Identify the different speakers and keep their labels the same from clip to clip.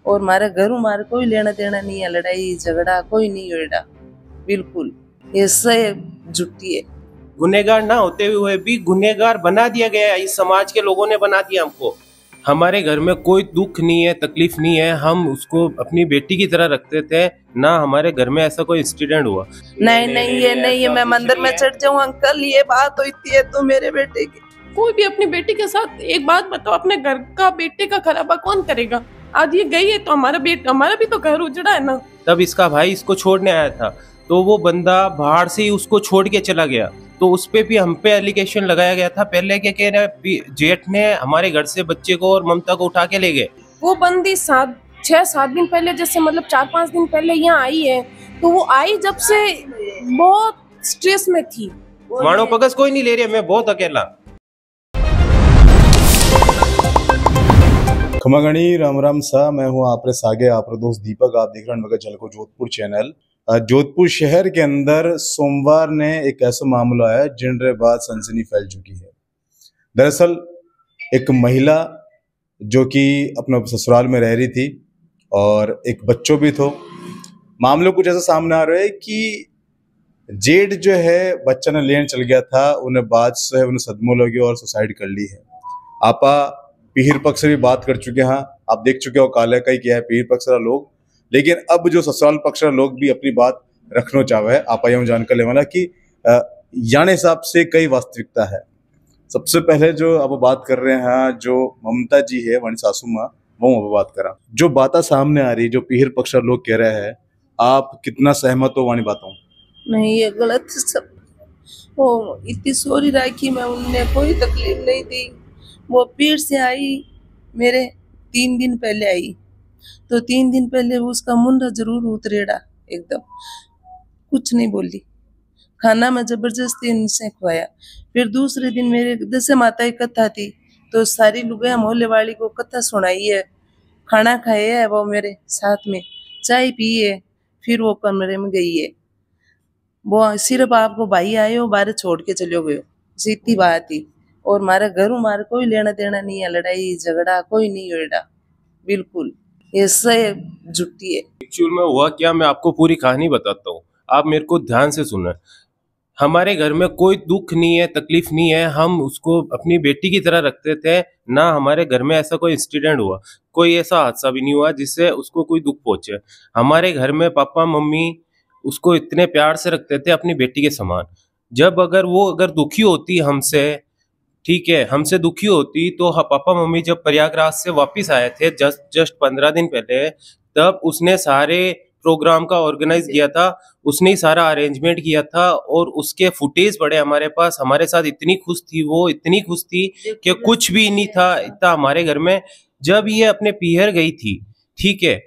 Speaker 1: और मारे घरों मारे कोई लेना देना नहीं है, लड़ाई झगड़ा कोई नहीं होएगा, बिल्कुल ऐसे जुटी है।
Speaker 2: गुनहगार ना होते हुए भी गुनहगार बना दिया गया है, इस समाज के लोगों ने बना दिया हमको। हमारे घर में कोई दुख नहीं है, तकलीफ नहीं है, हम उसको अपनी बेटी की तरह रखते थे ना। हमारे घर में ऐसा कोई इंसिडेंट हुआ
Speaker 1: नहीं नहीं, ये नहीं है, मैं मंदिर में चढ़ जाऊँ अंकल, ये बात होती है तो मेरे बेटे की।
Speaker 3: कोई भी अपनी बेटी के साथ, एक बात बताओ, अपने घर का बेटे का खराबा कौन करेगा? आज ये गई है तो हमारा भी तो घर उजड़ा है ना।
Speaker 2: तब इसका भाई इसको छोड़ने आया था, तो वो बंदा बाहर से ही उसको छोड़ के चला गया, तो उस पे भी हम पे एलिगेशन लगाया गया था पहले के कह रहे जेठ ने हमारे घर से बच्चे को और ममता को उठा के ले गए।
Speaker 3: वो बंदी 6-7 दिन पहले, जैसे मतलब 4-5 दिन पहले यहाँ आई है, तो वो आई जब से बहुत स्ट्रेस में थी।
Speaker 2: मानो पगस कोई नहीं ले रही, मैं बहुत अकेला।
Speaker 4: खमागणी राम राम सा, मैं हूँ आपरे सागे आपरा दोस्त दीपक। आप देख रहे हैं मगर झलको जोधपुर चैनल। जोधपुर शहर के अंदर सोमवार ने एक ऐसा मामला है जिनके बाद सनसनी फैल चुकी है। दरअसल एक महिला जो कि अपने ससुराल में रह रही थी और एक बच्चों भी थो। मामले कुछ ऐसा सामने आ रहा है कि जेठ जो है बच्चा ने लेने चल गया था, उन्हें बाद से उन्हें सदमा लगी और सुसाइड कर ली है। आपा पीर पक्ष से भी बात कर चुके हैं, आप देख चुके हो काले का ही किया है पीर पक्ष का लोग, लेकिन अब जो ससुराल पक्ष का लोग भी अपनी बात रखना चाहे है। आप यूँ जानकर लेवाना कि याने हिसाब से कई वास्तविकता है। सबसे पहले जो अब बात कर रहे हैं, जो ममता जी है वाणी सासू माँ, वो अब बात करा। जो बात सामने आ रही, जो पीर पक्ष का लोग कह रहे हैं, आप कितना सहमत हो वाणी बातों?
Speaker 1: नहीं, ये गलत सब। वो इतनी सॉरी राखी, मैं उनने कोई तकलीफ नहीं दी। वो पीर से आई, मेरे 3 दिन पहले आई, तो 3 दिन पहले उसका मुंडा जरूर उतरेड़ा, एकदम कुछ नहीं बोली। खाना में जबरदस्ती उनसे खुआया। फिर दूसरे दिन मेरे दशा माता की कथा थी, तो सारी लुगाया मोहल्ले वाली को कथा सुनाई है, खाना खाए है, वो मेरे साथ में चाय पी है, फिर वो कमरे में गई है। वो सिर्फ आपको भाई आए हो बाहर छोड़ के चलो गए, सीधी बात थी। और मारे घरों मारे कोई लेना देना नहीं है, लड़ाई झगड़ा कोई नहीं होएगा, बिल्कुल ऐसे जुटी है।
Speaker 2: एक्चुअल में हुआ क्या, मैं आपको पूरी कहानी बताता हूँ, आप मेरे को ध्यान से सुने। हमारे घर में कोई दुख नहीं है, तकलीफ नहीं है, हम उसको अपनी बेटी की तरह रखते थे ना। हमारे घर में ऐसा कोई इंसिडेंट हुआ, कोई ऐसा हादसा भी नहीं हुआ जिससे उसको कोई दुख पहुंचे। हमारे घर में पापा मम्मी उसको इतने प्यार से रखते थे अपनी बेटी के समान। जब अगर दुखी होती हमसे, ठीक है, हमसे दुखी होती, तो पापा मम्मी जब प्रयागराज से वापस आए थे जस्ट 15 दिन पहले, तब उसने सारे प्रोग्राम का ऑर्गेनाइज किया था, उसने ही सारा अरेंजमेंट किया था और उसके फुटेज पड़े हमारे पास। हमारे साथ इतनी खुश थी वो, इतनी खुश थी कि कुछ भी नहीं था इतना हमारे घर में। जब ये अपने पीहर गई थी, ठीक है,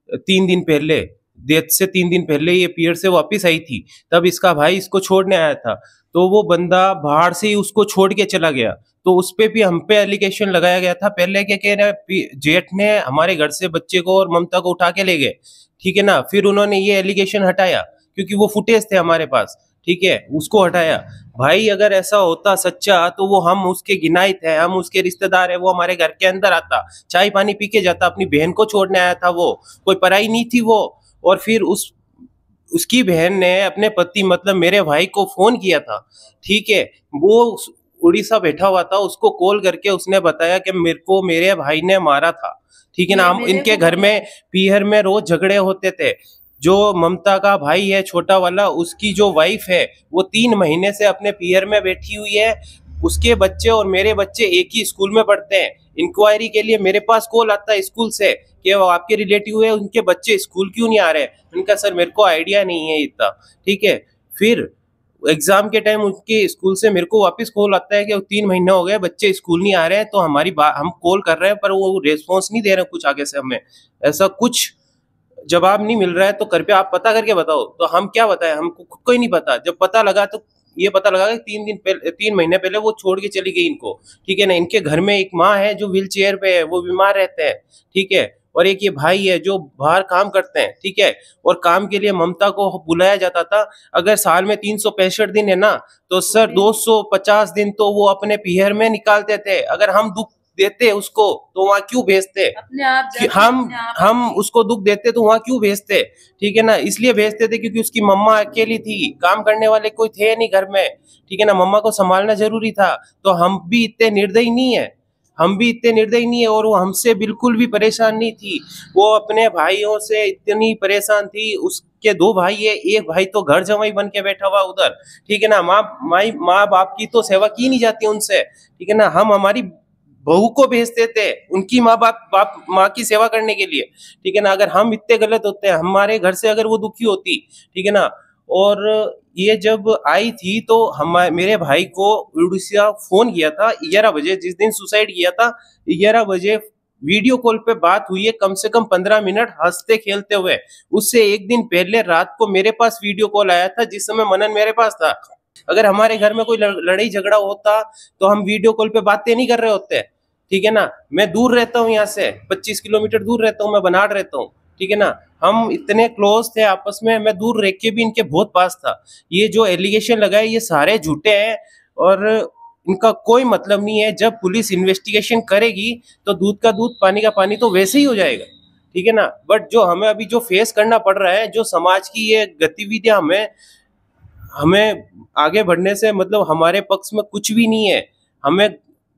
Speaker 2: 3 दिन पहले, डेथ से 3 दिन पहले ये पीहर से वापस आई थी, तब इसका भाई इसको छोड़ने आया था, तो वो बंदा बाहर से ही उसको छोड़ के चला गया, तो उस पे भी हम पे एलिगेशन लगाया गया था पहले के कह रहे जेठ ने हमारे घर से बच्चे को और ममता को उठा के ले गए, ठीक है ना। फिर उन्होंने ये एलिगेशन हटाया क्योंकि वो फुटेज थे हमारे पास, ठीक है, उसको हटाया। भाई अगर ऐसा होता सच्चा, तो वो हम उसके गिनाइत है, हम उसके रिश्तेदार है, वो हमारे घर के अंदर आता, चाय पानी पी के जाता, अपनी बहन को छोड़ने आया था, वो कोई पराई नहीं थी वो। और फिर उसकी बहन ने अपने पति मतलब मेरे भाई को फोन किया था, ठीक है, वो उड़ीसा बैठा हुआ था, उसको कॉल करके उसने बताया कि मेरे को मेरे भाई ने मारा था, ठीक है ना। हम इनके घर में पीहर में रोज झगड़े होते थे। जो ममता का भाई है छोटा वाला, उसकी जो वाइफ है वो 3 महीने से अपने पीहर में बैठी हुई है। उसके बच्चे और मेरे बच्चे एक ही स्कूल में पढ़ते हैं। इंक्वायरी के लिए मेरे पास कॉल आता है स्कूल से कि वो आपके रिलेटिव है, उनके बच्चे स्कूल क्यों नहीं आ रहे। उनका सर मेरे को आइडिया नहीं है इतना, ठीक है। फिर एग्जाम के टाइम उनके स्कूल से मेरे को वापस कॉल आता है कि 3 महीने हो गए बच्चे स्कूल नहीं आ रहे हैं, तो हमारी बात हम कॉल कर रहे हैं पर वो रेस्पॉन्स नहीं दे रहे कुछ आगे से, हमें ऐसा कुछ जवाब नहीं मिल रहा है। तो कृपया आप पता करके बताओ। तो हम क्या बताएं, हमको खुद को ही नहीं पता। जब पता लगा तो ये पता लगा कि 3 महीने पहले वो छोड़ के चली गई इनको, ठीक है ना। इनके घर में एक माँ है जो व्हील चेयर पे है, वो बीमार रहते हैं, ठीक है, और एक ये भाई है जो बाहर काम करते हैं, ठीक है। और काम के लिए ममता को बुलाया जाता था। अगर साल में 365 दिन है ना, तो सर 250 दिन तो वो अपने पीहर में निकालते थे। अगर हम दुख देते उसको तो वहाँ क्यों भेजते?
Speaker 1: अपने आप
Speaker 2: कि हम उसको दुख देते तो वहाँ क्यों भेजते? ठीक है ना, इसलिए भेजते थे क्योंकि उसकी मम्मा अकेली थी, काम करने वाले कोई थे नहीं घर में। ठीक है ना, मम्मा को संभालना जरूरी था। तो हम भी इतने निर्दयी नहीं है, और वो हमसे बिल्कुल भी परेशान नहीं थी। वो अपने भाइयों से इतनी परेशान थी। उसके 2 भाई है, एक भाई तो घर जमाई बन के बैठा हुआ उधर। ठीक है ना, माँ बाप की तो सेवा की नहीं जाती उनसे। ठीक है ना, हम हमारी बहू को भेजते थे उनकी माँ की सेवा करने के लिए। ठीक है ना, अगर हम इतने गलत होते हैं, हमारे घर से अगर वो दुखी होती, ठीक है ना। और ये जब आई थी तो मेरे भाई को उड़ीसा फोन किया था 11 बजे, जिस दिन सुसाइड किया था 11 बजे वीडियो कॉल पे बात हुई है, कम से कम 15 मिनट हंसते खेलते हुए। उससे एक दिन पहले रात को मेरे पास वीडियो कॉल आया था, जिस समय मनन मेरे पास था। अगर हमारे घर में कोई लड़ाई झगड़ा होता तो हम वीडियो कॉल पे बातें नहीं कर रहे होते। ठीक है ना, मैं दूर रहता हूँ, यहाँ से 25 किलोमीटर दूर रहता हूँ, मैं बनाड़ रहता हूँ। ठीक है ना, हम इतने क्लोज थे आपस में, मैं दूर रह के भी इनके बहुत पास था। ये जो एलिगेशन लगाए ये सारे झूठे हैं और इनका कोई मतलब नहीं है। जब पुलिस इन्वेस्टिगेशन करेगी तो दूध का दूध पानी का पानी तो वैसे ही हो जाएगा। ठीक है ना, बट जो हमें अभी जो फेस करना पड़ रहा है, जो समाज की ये गतिविधियां हमें आगे बढ़ने से मतलब हमारे पक्ष में कुछ भी नहीं है। हमें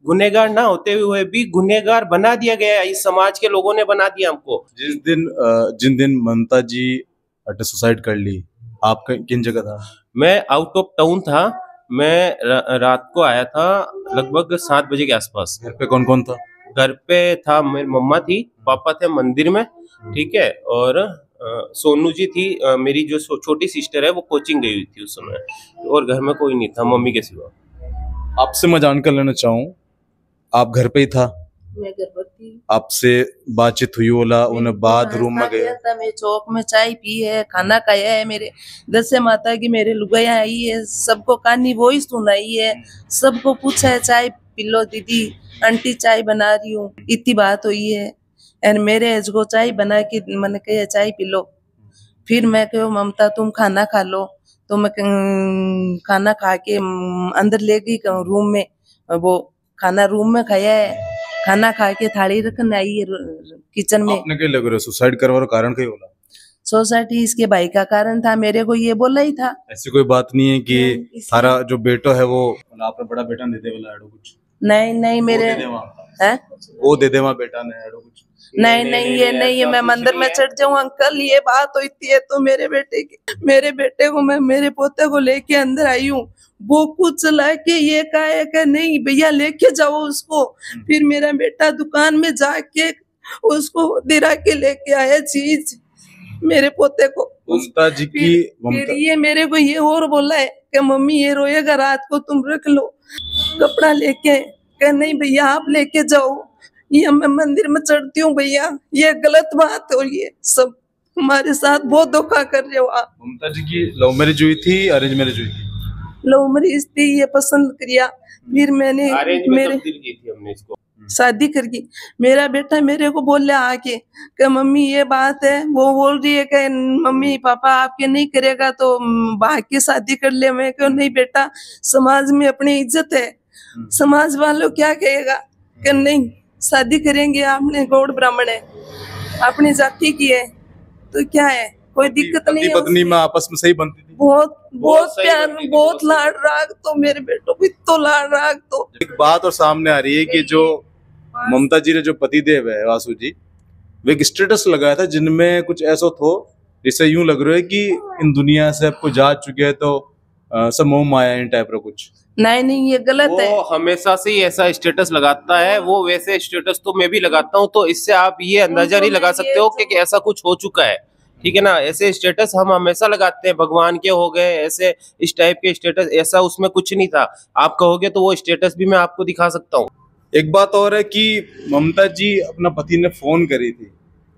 Speaker 2: गुनहगार ना होते हुए भी गुनहगार बना दिया गया है, इस समाज के लोगों ने बना दिया हमको।
Speaker 4: जिन दिन ममता जी सुसाइड कर ली, आप किन जगह था?
Speaker 2: मैं आउट ऑफ टाउन था। मैं रात को आया था लगभग 7 बजे के आसपास।
Speaker 4: घर पे कौन कौन था?
Speaker 2: घर पे था, मेरी मम्मा थी, पापा थे मंदिर में। ठीक है, और सोनू जी थी, मेरी जो छोटी सिस्टर है वो कोचिंग गई हुई थी उस समय, और घर में कोई नहीं था मम्मी के सिवा।
Speaker 4: आपसे मैं जानकर लेना चाहूँ, आप घर पे ही था?
Speaker 1: मैं घर पर थी।
Speaker 4: आपसे बातचीत हुई बोला उन्हें बाद रूम में गए?
Speaker 1: मैं चौक में चाय पी है, खाना खाया है, मेरे 10 माता की मेरे लुगाया आई है, सबको कहानी वो ही सुनाई है, सबको पूछा है चाय पी लो दीदी, आंटी चाय बना रही हूँ, इतनी बात हुई है। और मेरे एज को चाय बना के मैंने कहा चाय पी लो। फिर मैं कहो ममता तुम खाना खा लो, तो मैं खाना खा के अंदर ले गई रूम में, वो खाना रूम में खाया है, खाना खा के थाली रखने आई है किचन में।
Speaker 4: आपने क्या लग रहा है सुसाइड करवाने का कारण क्या बोला?
Speaker 1: सोसाइटी इसके भाई का कारण था, मेरे को ये बोला ही था।
Speaker 4: ऐसी कोई बात नहीं है कि सारा जो बेटा है वो आपने बड़ा बेटा दे दे वाला कुछ?
Speaker 1: नहीं मेरे है
Speaker 4: वो दे दे वहाँ बेटा ने कुछ?
Speaker 1: नहीं ये नहीं है। मैं मंदिर में चढ़ जाऊँ अंकल, ये बात होती है तो मेरे बेटे को मैं मेरे पोते को लेके अंदर आई हूँ, वो कुछ ला के ये कहा कि नहीं भैया लेके जाओ उसको। फिर मेरा बेटा दुकान में जाके उसको दिरा के लेके आया चीज मेरे पोते को।
Speaker 4: ममता जी की
Speaker 1: फिर ये मेरे को ये और बोला है कि मम्मी ये रोएगा रात को, तुम रख लो कपड़ा लेके। कह नहीं भैया आप लेके जाओ, ये मैं मंदिर में चढ़ती हूँ भैया, ये गलत बात हो, ये सब हमारे साथ बहुत धोखा कर रहे हो आप।
Speaker 4: ममता जी की लव मैरिज हुई थी, अरेंज मैरिज हुई थी?
Speaker 1: लव मैरिज थी, ये पसंद किया, फिर मैंने मेरे
Speaker 2: हमने इसको
Speaker 1: शादी करके मेरा बेटा मेरे को बोला आके कि मम्मी ये बात है, वो बोल रही है कि मम्मी पापा आपके नहीं करेगा तो भाग के शादी कर ले। मैं क्यों नहीं बेटा, समाज में अपनी इज्जत है, समाज वालों क्या कहेगा कि नहीं शादी करेंगे, आपने गौड़ ब्राह्मण है, अपनी जाति की है तो क्या है, कोई दिक्कत नहीं है।
Speaker 4: पत्नी में आपस में सही बनती थी,
Speaker 1: बहुत प्यार, बहुत लाड राग, तो मेरे बेटों को इतो लाड राग। तो
Speaker 4: एक बात और सामने आ रही है कि जो ममता जी ने जो पतिदेव है वासु जी, वो एक स्टेटस लगाया था जिनमें कुछ ऐसा थो जिससे यूं लग रहा है कि इन दुनिया से आपको जा चुके हैं तो सब मोह माया इन टाइप का कुछ।
Speaker 1: नहीं ये गलत है।
Speaker 2: वो हमेशा से ही ऐसा स्टेटस लगाता है, वो वैसे स्टेटस तो मैं भी लगाता हूँ, तो इससे आप ये अंदाजा नहीं लगा सकते हो कि ऐसा कुछ हो चुका है। ठीक है ना, ऐसे स्टेटस हम हमेशा लगाते हैं, भगवान के हो गए ऐसे इस टाइप के स्टेटस, ऐसा उसमें कुछ नहीं था। आप कहोगे तो वो स्टेटस भी मैं आपको दिखा सकता हूँ।
Speaker 4: एक बात और है कि ममता जी अपना पति ने फोन करी थी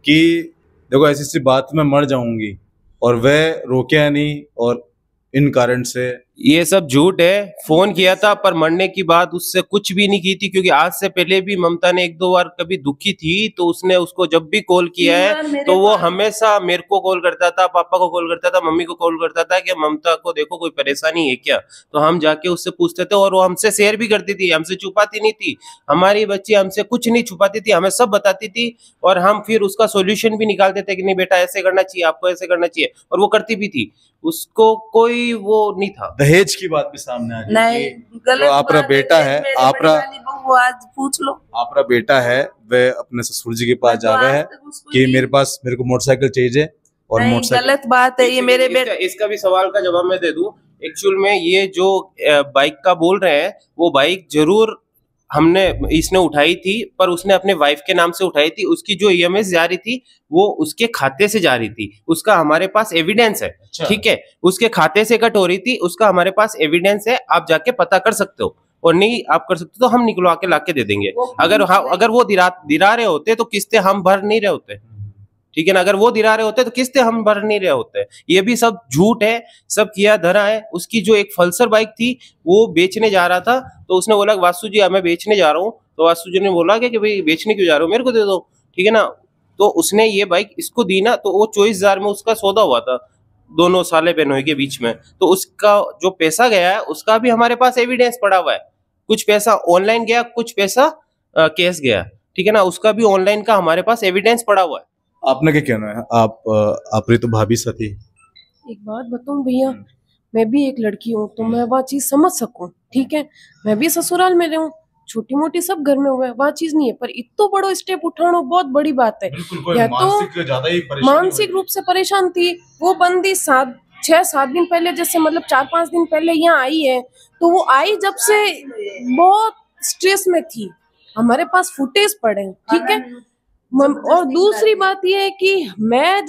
Speaker 4: कि देखो ऐसी बात में मर जाऊंगी, और वह रोके नहीं, और इन कारण से
Speaker 2: ये सब झूठ है। फोन किया था पर मरने की बात उससे कुछ भी नहीं की थी, क्योंकि आज से पहले भी ममता ने एक दो बार कभी दुखी थी तो उसने उसको जब भी कॉल किया है तो वो हमेशा मेरे को कॉल करता था, पापा को कॉल करता था, मम्मी को कॉल करता था कि ममता को देखो कोई परेशानी है क्या। तो हम जाके उससे पूछते थे और वो हमसे शेयर भी करती थी, हमसे छुपाती नहीं थी। हमारी बच्ची हमसे कुछ नहीं छुपाती थी, हमें सब बताती थी और हम फिर उसका सोल्यूशन भी निकालते थे कि नहीं बेटा ऐसे करना चाहिए, आपको ऐसे करना चाहिए, और वो करती भी थी। उसको कोई वो नहीं था।
Speaker 4: दहेज की बात भी सामने आ रही है
Speaker 1: नहीं,
Speaker 4: कि
Speaker 1: गलत
Speaker 4: जो आपका
Speaker 1: बात है।
Speaker 4: बेटा है,
Speaker 1: मेरे
Speaker 4: आपका
Speaker 1: बड़ी वाली बहू आज पूछ लो,
Speaker 4: आपका बेटा है वह अपने ससुर जी के पास
Speaker 1: मैं तो
Speaker 4: जावे
Speaker 1: आज
Speaker 4: है
Speaker 1: तक उसको
Speaker 4: कि
Speaker 1: ही-
Speaker 4: मेरे को मोटरसाइकिल चाहिए और
Speaker 1: नहीं,
Speaker 4: मोटरसाइकिल
Speaker 1: गलत बात है ये मेरे
Speaker 2: इसका भी सवाल का जवाब मैं दे दूं। एक्चुअल में ये जो बाइक का बोल रहे हैं, वो बाइक जरूर इसने उठाई थी, पर उसने अपने वाइफ के नाम से उठाई थी। उसकी जो ईएमएस जा रही थी वो उसके खाते से जा रही थी, उसका हमारे पास एविडेंस है।
Speaker 4: अच्छा।
Speaker 2: ठीक है, उसके खाते से कट हो रही थी, उसका हमारे पास एविडेंस है, आप जाके पता कर सकते हो। और नहीं आप कर सकते तो हम निकलवा के लाके दे देंगे। अगर वो दिरा रहे होते तो किस्तें हम भर नहीं रहे होते, ठीक है ना। अगर वो दिला रहे होते तो किस्तें हम भर नहीं रहे होते। ये भी सब झूठ है, सब किया धरा है। उसकी जो एक पल्सर बाइक थी वो बेचने जा रहा था, तो उसने बोला वासु जी मैं बेचने जा रहा हूँ। तो वासु जी ने बोला कि भाई बेचने क्यों जा रहे हो, मेरे को दे दो, ठीक है ना। तो उसने ये बाइक इसको दी ना, तो वो 24,000 में उसका सौदा हुआ था दोनों साले बहनोई के बीच में। तो उसका जो पैसा गया है उसका भी हमारे पास एविडेंस पड़ा हुआ है। कुछ पैसा ऑनलाइन गया, कुछ पैसा कैश गया, ठीक है ना। उसका भी ऑनलाइन का हमारे पास एविडेंस पड़ा हुआ है।
Speaker 4: आपने क्या कहना है? आप तो भाभी साथी।
Speaker 3: एक बात बताऊं भैया, मैं भी एक लड़की हूँ तो मैं वह चीज समझ सकूं, ठीक है। मैं भी ससुराल में रहूं, छोटी मोटी सब घर में हुआ है, वह चीज नहीं है, पर इतना बड़ो स्टेप उठाना बहुत बड़ी बात है। या तो
Speaker 4: ज्यादा ही
Speaker 3: मानसिक रूप से परेशान थी वो बंदी 6-7 दिन पहले, जैसे मतलब 4-5 दिन पहले यहाँ आई है, तो वो आई जब से बहुत स्ट्रेस में थी। हमारे पास फुटेज पड़े हैं, ठीक है। और दूसरी बात ये है कि मैं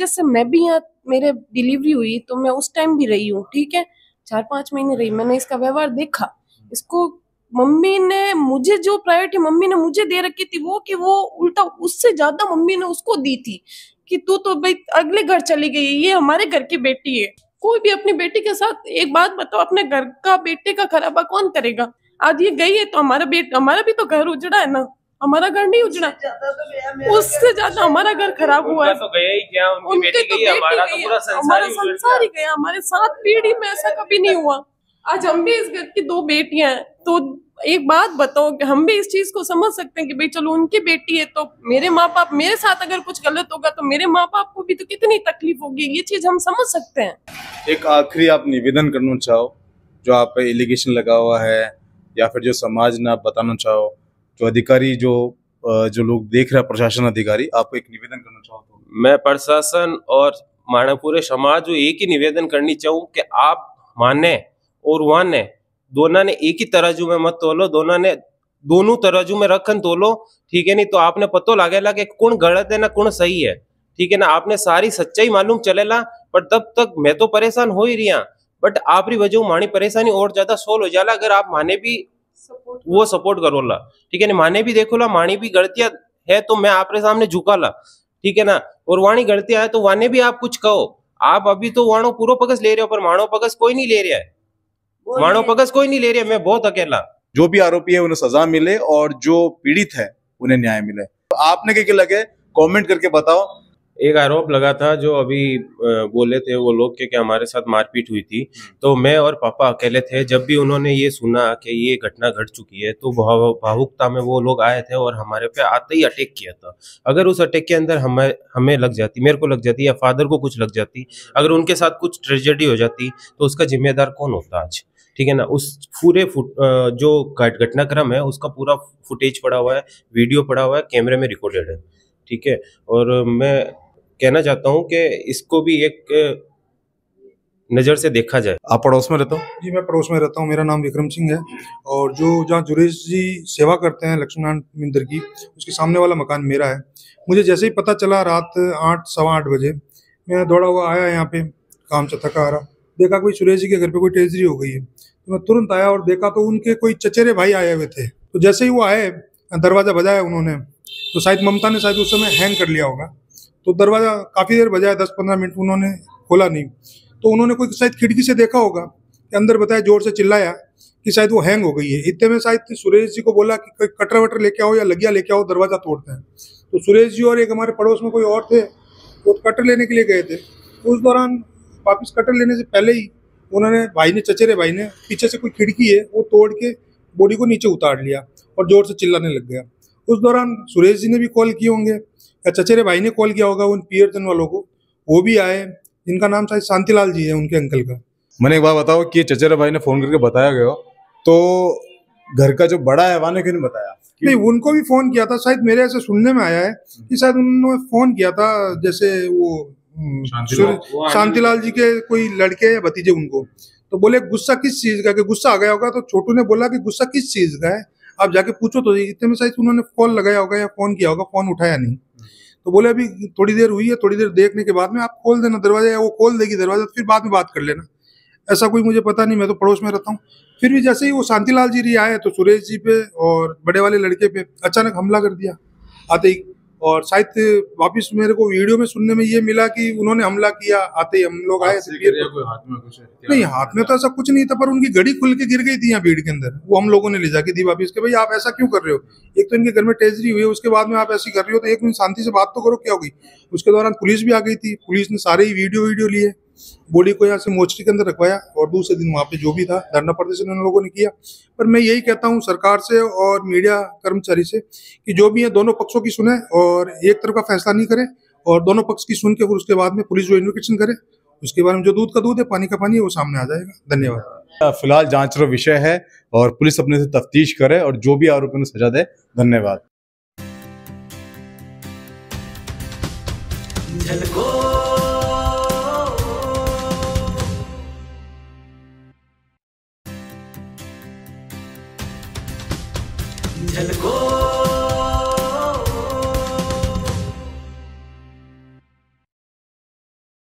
Speaker 3: भी यहाँ मेरे डिलीवरी हुई तो मैं उस टाइम भी रही हूँ, ठीक है। 4-5 महीने रही, मैंने इसका व्यवहार देखा। इसको मम्मी ने मुझे जो प्रायोरिटी मम्मी ने मुझे दे रखी थी वो, कि वो उल्टा उससे ज्यादा मम्मी ने उसको दी थी कि तू तो भाई अगले घर चली गई, ये हमारे घर की बेटी है। कोई भी अपनी बेटी के साथ, एक बात बताओ, अपने घर का बेटे का खराबा कौन करेगा? आज ये गई है तो हमारा भी तो घर उजड़ा है ना, हमारा घर नहीं उजड़ा, उससे ज्यादा हमारा घर खराब हुआ है।
Speaker 2: तो गया ही क्या, उनकी
Speaker 3: उनके
Speaker 2: बेटी
Speaker 3: तो
Speaker 2: गई, हमारा तो
Speaker 3: गई है,
Speaker 2: पूरा
Speaker 3: हमारा
Speaker 2: संसार
Speaker 3: संसार ही गया। हमारे 7 पीढ़ी में ऐसा कभी नहीं हुआ। आज हम भी इस घर की 2 बेटियां हैं, तो एक बात बताओ कि हम भी इस चीज को समझ सकते हैं कि भाई चलो उनकी बेटी है तो मेरे माँ बाप, मेरे साथ अगर कुछ गलत होगा तो मेरे माँ बाप को भी तो कितनी तकलीफ होगी, ये चीज हम समझ सकते हैं।
Speaker 4: एक आखिरी आप निवेदन करना चाहो, जो आप पे एलिगेशन लगा हुआ है, या फिर जो समाज ने आप बताना चाहो, जो अधिकारी जो लोग देख रहे हैं, प्रशासन अधिकारी, आपको एक निवेदन करना चाहो तो?
Speaker 2: मैं प्रशासन और पूरे समाज को एक ही निवेदन करनी चाहूँ कि आप माने और वाने दोनों ने एक ही तराजू में मत तोलो, दोनों तराजू में रखन तोलो, ठीक है। नहीं तो आपने पतो लागेला कि कौन गलत है ना कौन सही है, ठीक है ना। आपने सारी सच्चाई मालूम चलेला, पर तब तक मैं तो परेशान हो ही रिया, बट आपरी वजह मानी परेशानी और ज्यादा सोल हो जाला अगर आप माने भी वो सपोर्ट करोला, ठीक है ना। माने भी देखोला, मानी भी गलतियां है तो मैं आपके सामने झुकाला, ठीक है ना। और वाणी गलतियां है तो वाने भी आप कुछ कहो। आप अभी तो वाणो पूरा पगस ले रहे हो, पर माणो पगस कोई नहीं ले रहा है, माणो पगस कोई नहीं ले रहा है। मैं बहुत अकेला।
Speaker 4: जो भी आरोपी है उन्हें सजा मिले और जो पीड़ित है उन्हें न्याय मिले। तो आपने क्या लगे कमेंट करके बताओ।
Speaker 2: एक आरोप लगा था जो अभी बोले थे वो लोग के हमारे साथ मारपीट हुई थी, तो मैं और पापा अकेले थे। जब भी उन्होंने ये सुना कि ये घटना घट चुकी है तो भावुकता में वो लोग आए थे और हमारे पे आते ही अटैक किया था। अगर उस अटैक के अंदर हमें लग जाती, मेरे को लग जाती या फादर को कुछ लग जाती, अगर उनके साथ कुछ ट्रेजेडी हो जाती तो उसका जिम्मेदार कौन होता आज, ठीक है ना। उस पूरे जो घटनाक्रम है उसका पूरा फुटेज पड़ा हुआ है, वीडियो पड़ा हुआ है, कैमरे में रिकॉर्डेड है, ठीक है। और मैं कहना चाहता हूं कि इसको भी एक नजर से देखा जाए।
Speaker 4: आप पड़ोस में रहते हो?
Speaker 5: जी मैं पड़ोस में रहता हूँ, मेरा नाम विक्रम सिंह है। और जो जहाँ जुरेश जी सेवा करते हैं लक्ष्मण मिंदर की, उसके सामने वाला मकान मेरा है। मुझे जैसे ही पता चला रात 8-8:15 बजे, मैं दौड़ा हुआ आया यहाँ पे, काम से थका आ रहा, देखा कोई सुरेश जी के घर पे कोई ट्रेजरी हो गई है। तो मैं तुरंत आया और देखा तो उनके कोई चचेरे भाई आए हुए थे। तो जैसे ही वो आए, दरवाज़ा बजाया उन्होंने, तो शायद ममता ने शायद उस समय हैंग कर लिया होगा, तो दरवाज़ा काफ़ी देर बजाया, 10-15 मिनट, उन्होंने खोला नहीं। तो उन्होंने कोई शायद खिड़की से देखा होगा के अंदर बताया, जोर से चिल्लाया कि शायद वो हैंग हो गई है। इतने में शायद सुरेश जी को बोला कि कोई कटर वटर लेके आओ या लगिया लेके आओ, दरवाजा तोड़ते हैं। तो सुरेश जी और एक हमारे पड़ोस में कोई और थे, वो कटर लेने के लिए गए थे। उस दौरान वापस कटर लेने से पहले ही उन्होंने चचेरे भाई ने पीछे से कोई खिड़की है वो तोड़ के बॉडी को नीचे उतार लिया और जोर से चिल्लाने लग गया। उस दौरान सुरेश जी ने भी कॉल किए होंगे या चचेरे भाई ने कॉल किया होगा उन पियरजन वालों को, वो भी आए, जिनका नाम शायद शांतिलाल जी है, उनके अंकल का।
Speaker 4: मैंने एक बात बताओ कि चचेरे भाई ने फोन करके बताया गया तो घर का जो बड़ा है वहां क्यों नहीं बताया?
Speaker 5: नहीं, उनको भी फोन किया था, शायद मेरे ऐसे सुनने में आया है कि शायद उन्होंने फोन किया था, जैसे वो शांतिलाल जी के कोई लड़के या भतीजे उनको, तो बोले गुस्सा किस चीज का, कि गुस्सा आ गया होगा। तो छोटू ने बोला कि गुस्सा किस चीज का है, आप जाके पूछो। तो इतने में शायद उन्होंने कॉल लगाया होगा या फोन किया होगा, फोन उठाया नहीं। तो बोले अभी थोड़ी देर हुई है, थोड़ी देर देखने के बाद में आप खोल देना दरवाजा, या वो खोल देगी दरवाजा, तो फिर बाद में बात कर लेना। ऐसा कोई मुझे पता नहीं, मैं तो पड़ोस में रहता हूँ। फिर भी जैसे ही वो शांतिलाल जी आए तो सुरेश जी पे और बड़े वाले लड़के पे अचानक हमला कर दिया आते ही। और शायद वापस मेरे को वीडियो में सुनने में ये मिला कि उन्होंने हमला किया आते ही, हम लोग आए थे। नहीं, हाथ में तो ऐसा कुछ नहीं था, पर उनकी घड़ी खुल के गिर गई थी यहाँ भीड़ के अंदर, वो हम लोगों ने ले जाके दी वापिस के। भाई आप ऐसा क्यों कर रहे हो, एक तो इनके घर में ट्रेजरी हुई है, उसके बाद में आप ऐसी कर रहे हो, तो एक मिनट शांति से बात तो करो, क्या होगी। उसके दौरान पुलिस भी आ गई थी, पुलिस ने सारे ही वीडियो लिए, बॉडी को यहाँ से मोर्चरी के अंदर रखवाया और दूसरे दिन वहाँ पे जो भी था धरना प्रदर्शन उन लोगों ने किया। पर मैं यही कहता हूँ सरकार से और मीडिया कर्मचारी से कि जो भी है दोनों पक्षों की सुने और एक तरफ का फैसला नहीं करे, और दोनों पक्ष की सुन के फिर उसके बाद में पुलिस जो इन्वेस्टिगेशन करे, उसके बारे में जो दूध का दूध है पानी का पानी है वो सामने आ जाएगा। धन्यवाद।
Speaker 4: फिलहाल जांच का विषय है और पुलिस अपने से तफ्तीश करे और जो भी आरोपियों ने सजा दे। धन्यवाद।
Speaker 6: झलको